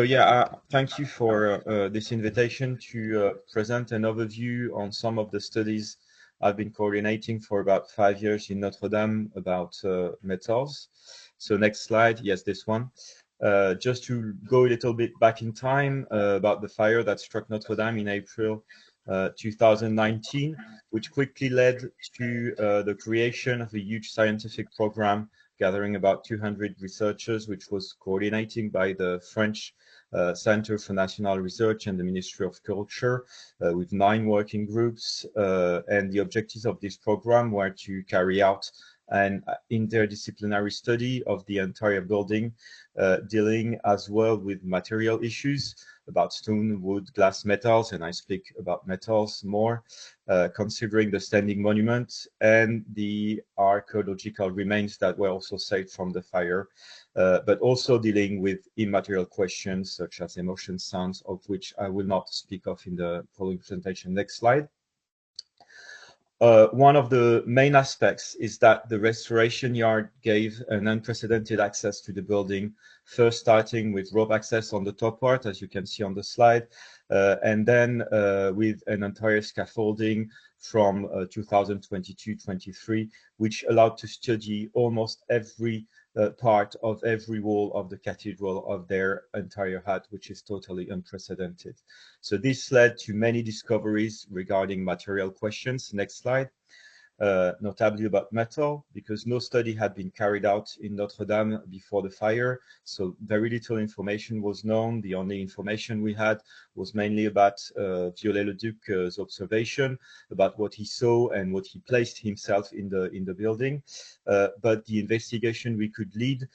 Thank you for this invitation to present an overview on some of the studies I've been coordinating for about 5 years in Notre-Dame about metals. So next slide, yes, this one. Just to go a little bit back in time about the fire that struck Notre-Dame in April 2019, which quickly led to the creation of a huge scientific program gathering about 200 researchers, which was coordinating by the French Center for National Research and the Ministry of Culture with 9 working groups. And the objectives of this program were to carry out an interdisciplinary study of the entire building, dealing as well with material issues about stone, wood, glass, metals, and I speak about metals more, considering the standing monument and the archaeological remains that were also saved from the fire, but also dealing with immaterial questions such as emotion sounds, of which I will not speak of in the following presentation. Next slide. One of the main aspects is that the restoration yard gave an unprecedented access to the building, first starting with rope access on the top part, as you can see on the slide, and then with an entire scaffolding from 2022-23, which allowed to study almost every part of every wall of the cathedral of their entire height, which is totally unprecedented. So this led to many discoveries regarding material questions. Next slide. Notably about metal, because no study had been carried out in Notre-Dame before the fire, so very little information was known. The only information we had was mainly about Viollet-le-Duc's observation, about what he saw and what he placed himself in the building. But the investigation we could lead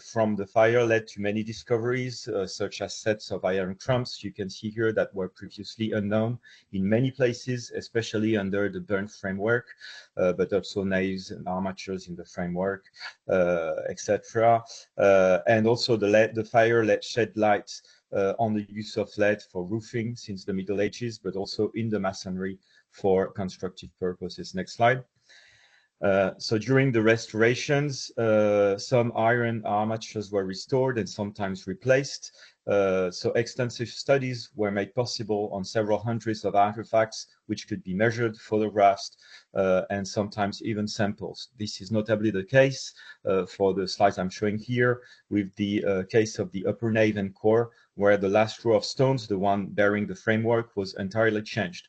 from the fire led to many discoveries, such as sets of iron clamps, you can see here, that were previously unknown in many places, especially under the burnt framework, but also nails and armatures in the framework, etc. And also the fire shed light on the use of lead for roofing since the Middle Ages, but also in the masonry for constructive purposes. Next slide. So during the restorations, some iron armatures were restored and sometimes replaced. So extensive studies were made possible on several hundreds of artifacts, which could be measured, photographed, and sometimes even samples. This is notably the case for the slides I'm showing here, with the case of the upper nave and core, where the last row of stones, the one bearing the framework, was entirely changed.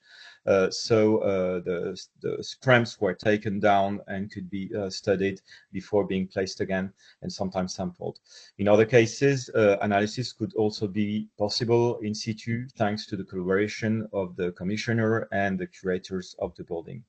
So the scramps were taken down and could be studied before being placed again and sometimes sampled. In other cases, analysis could also be possible in situ thanks to the collaboration of the commissioner and the curators of the building.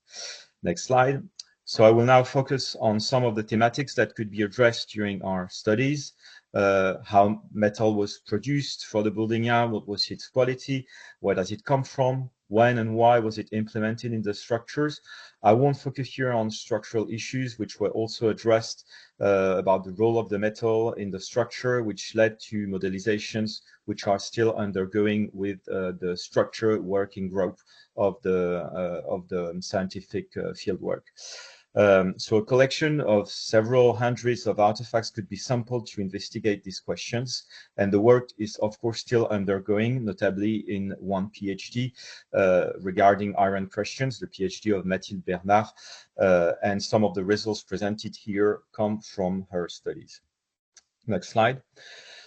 Next slide. So I will now focus on some of the thematics that could be addressed during our studies. How metal was produced for the building yard, what was its quality, where does it come from, when and why was it implemented in the structures. I won't focus here on structural issues, which were also addressed about the role of the metal in the structure, which led to modelizations which are still undergoing with the structure working group of the scientific fieldwork. So a collection of several hundreds of artifacts could be sampled to investigate these questions. And the work is, of course, still undergoing, notably in one PhD regarding iron questions, the PhD of Mathilde Bernard. And some of the results presented here come from her studies. Next slide.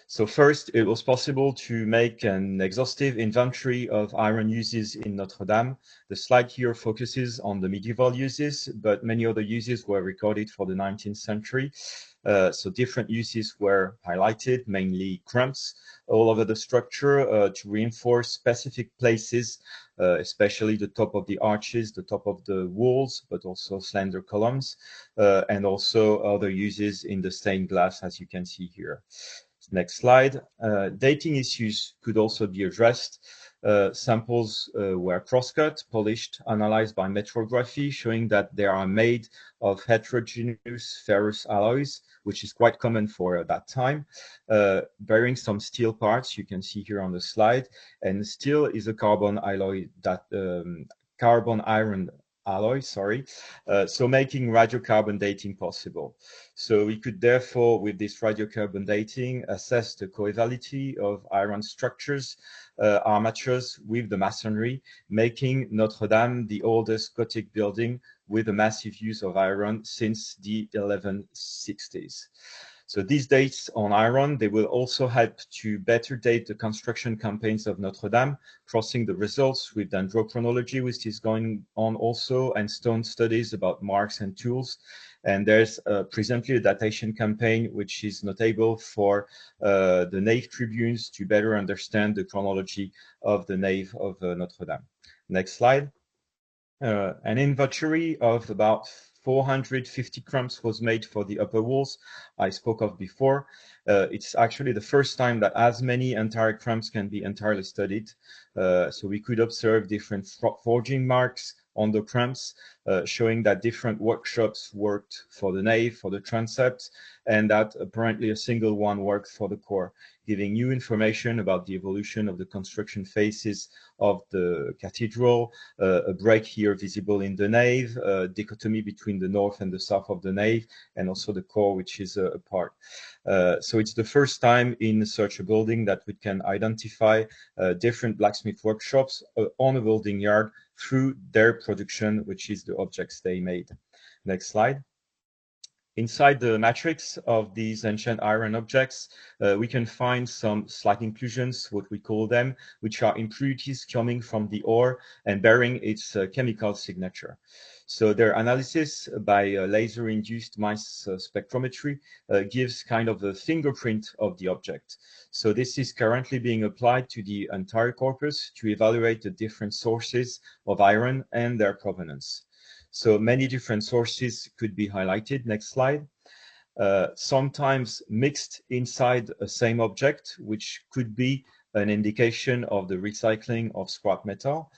So first, it was possible to make an exhaustive inventory of iron uses in Notre-Dame. The slide here focuses on the medieval uses, but many other uses were recorded for the 19th century. So different uses were highlighted, mainly cramps all over the structure to reinforce specific places, especially the top of the arches, the top of the walls, but also slender columns, and also other uses in the stained glass, as you can see here. Next slide. Dating issues could also be addressed. Samples were cross-cut, polished, analyzed by metrography, showing that they are made of heterogeneous ferrous alloys, which is quite common for that time, bearing some steel parts, you can see here on the slide. And steel is a carbon alloy that carbon iron alloy, so making radiocarbon dating possible. So we could therefore, with this radiocarbon dating, assess the coevality of iron structures, armatures with the masonry, making Notre-Dame the oldest Gothic building with a massive use of iron since the 1160s. So these dates on iron, they will also help to better date the construction campaigns of Notre-Dame, crossing the results with dendrochronology, which is going on also, and stone studies about marks and tools. And there's presently a datation campaign, which is notable for the nave tribunes to better understand the chronology of the nave of Notre-Dame. Next slide. An inventory of about 450 crumps was made for the upper walls I spoke of before. It's actually the first time that as many entire crumps can be entirely studied. So we could observe different forging marks on the crumps, showing that different workshops worked for the nave, for the transept, and that apparently a single one worked for the core, giving new information about the evolution of the construction phases of the cathedral, a break here visible in the nave, a dichotomy between the north and the south of the nave, and also the core, which is apart. So it's the first time in such a building that we can identify different blacksmith workshops on a building yard through their production, which is the objects they made. Next slide. Inside the matrix of these ancient iron objects, we can find some slag inclusions, what we call them, which are impurities coming from the ore and bearing its chemical signature. So their analysis by laser-induced mass spectrometry gives kind of a fingerprint of the object. So this is currently being applied to the entire corpus to evaluate the different sources of iron and their provenance. So many different sources could be highlighted. Next slide. Sometimes mixed inside a same object, which could be an indication of the recycling of scrap metal.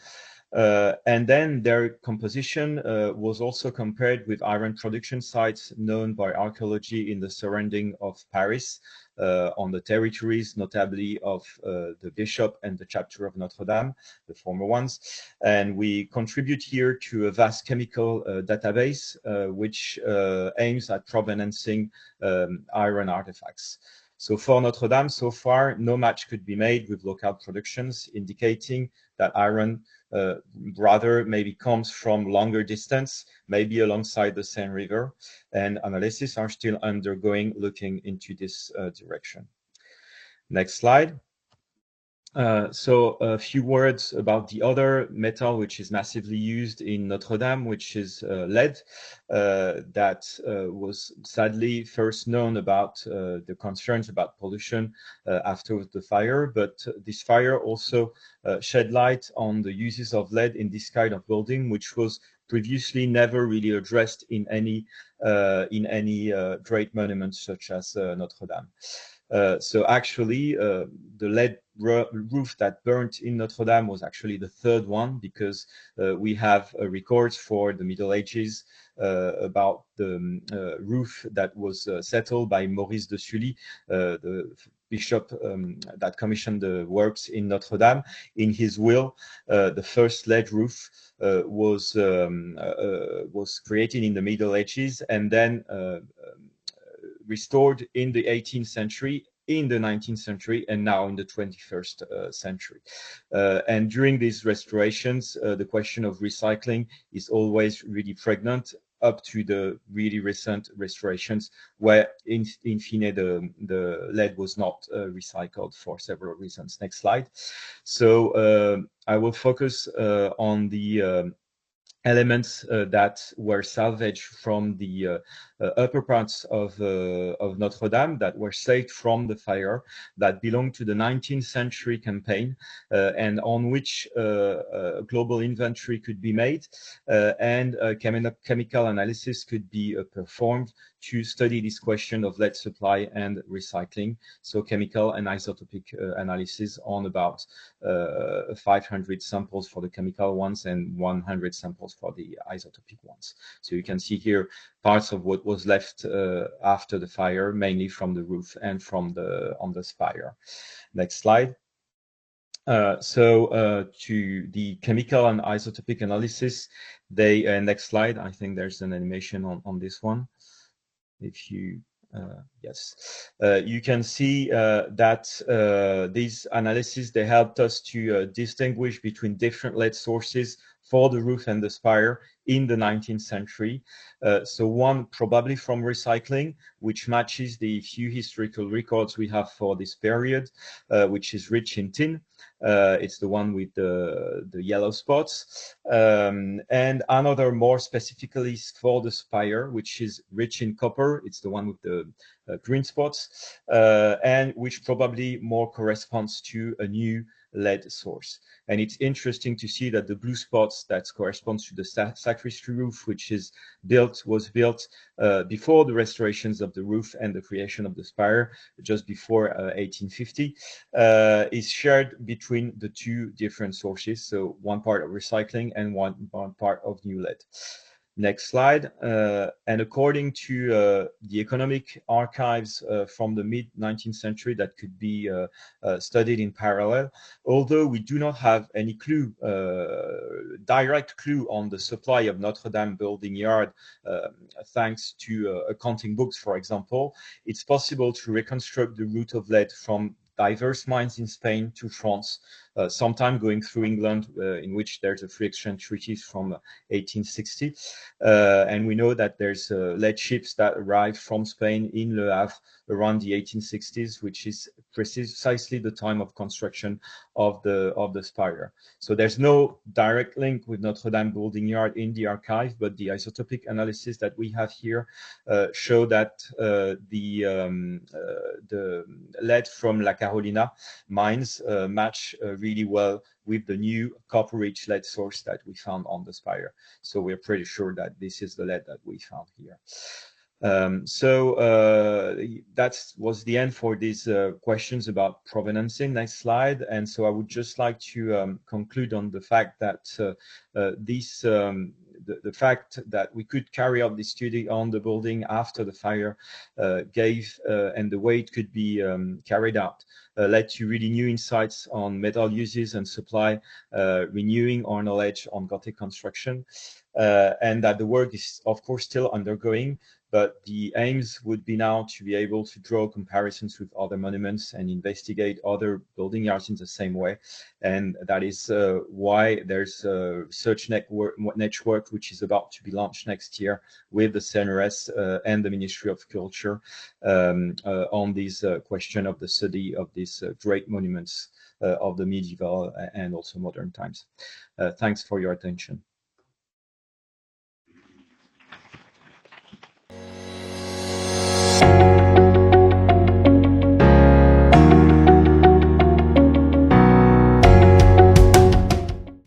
And then their composition was also compared with iron production sites known by archaeology in the surrounding of Paris, on the territories, notably of the bishop and the chapter of Notre-Dame, the former ones. And we contribute here to a vast chemical database, which aims at provenancing iron artifacts. So for Notre-Dame, so far, no match could be made with local productions, indicating that iron rather maybe comes from longer distance, maybe alongside the Seine River, and analysis are still undergoing looking into this direction. Next slide. So a few words about the other metal which is massively used in Notre-Dame, which is lead, that was sadly first known about the concerns about pollution after the fire, but this fire also shed light on the uses of lead in this kind of building, which was previously never really addressed in any great monuments such as Notre-Dame. So actually, the lead roof that burnt in Notre-Dame was actually the third one, because we have records for the Middle Ages about the roof that was settled by Maurice de Sully, the bishop that commissioned the works in Notre-Dame. In his will, the first lead roof was created in the Middle Ages and then restored in the 18th century, in the 19th century, and now in the 21st century. And during these restorations, the question of recycling is always really pregnant, up to the really recent restorations, where in fine the lead was not recycled for several reasons. Next slide. So I will focus on the elements that were salvaged from the upper parts of Notre-Dame, that were saved from the fire, that belonged to the 19th century campaign, and on which a global inventory could be made, and chemical analysis could be performed to study this question of lead supply and recycling. So chemical and isotopic analysis on about 500 samples for the chemical ones and 100 samples for the isotopic ones. So you can see here parts of what was left after the fire, mainly from the roof and from on the spire. Next slide. To the chemical and isotopic analysis, they next slide. I think there's an animation on this one. If you yes, you can see that these analyses, they helped us to distinguish between different lead sources for the roof and the spire in the 19th century. So one probably from recycling, which matches the few historical records we have for this period, which is rich in tin. It's the one with the yellow spots. And another more specifically for the spire, which is rich in copper. It's the one with the green spots, and which probably more corresponds to a new lead source. And it's interesting to see that the blue spots, that corresponds to the sacristy roof, which was built before the restorations of the roof and the creation of the spire, just before 1850, is shared between the two different sources. So one part of recycling and one part of new lead. Next slide. And according to the economic archives from the mid-19th century that could be studied in parallel, although we do not have any clue, direct clue on the supply of Notre-Dame building yard, thanks to accounting books, for example, it's possible to reconstruct the route of lead from diverse mines in Spain to France, sometime going through England, in which there's a free exchange treaty from 1860. And we know that there's lead ships that arrived from Spain in Le Havre around the 1860s, which is precisely the time of construction of the spire. So there's no direct link with Notre-Dame building yard in the archive, but the isotopic analysis that we have here show that the lead from La Carolina mines match really well with the new copper-rich lead source that we found on the spire. So we're pretty sure that this is the lead that we found here. That was the end for these questions about provenancing. Next slide. And so I would just like to conclude on the fact that the fact that we could carry out this study on the building after the fire and the way it could be carried out led to really new insights on metal uses and supply, renewing our knowledge on Gothic construction, and that the work is, of course, still undergoing. But the aims would be now to be able to draw comparisons with other monuments and investigate other building yards in the same way. And that is why there's a research network which is about to be launched next year with the CNRS and the Ministry of Culture on this question of the study of these great monuments of the medieval and also modern times. Thanks for your attention.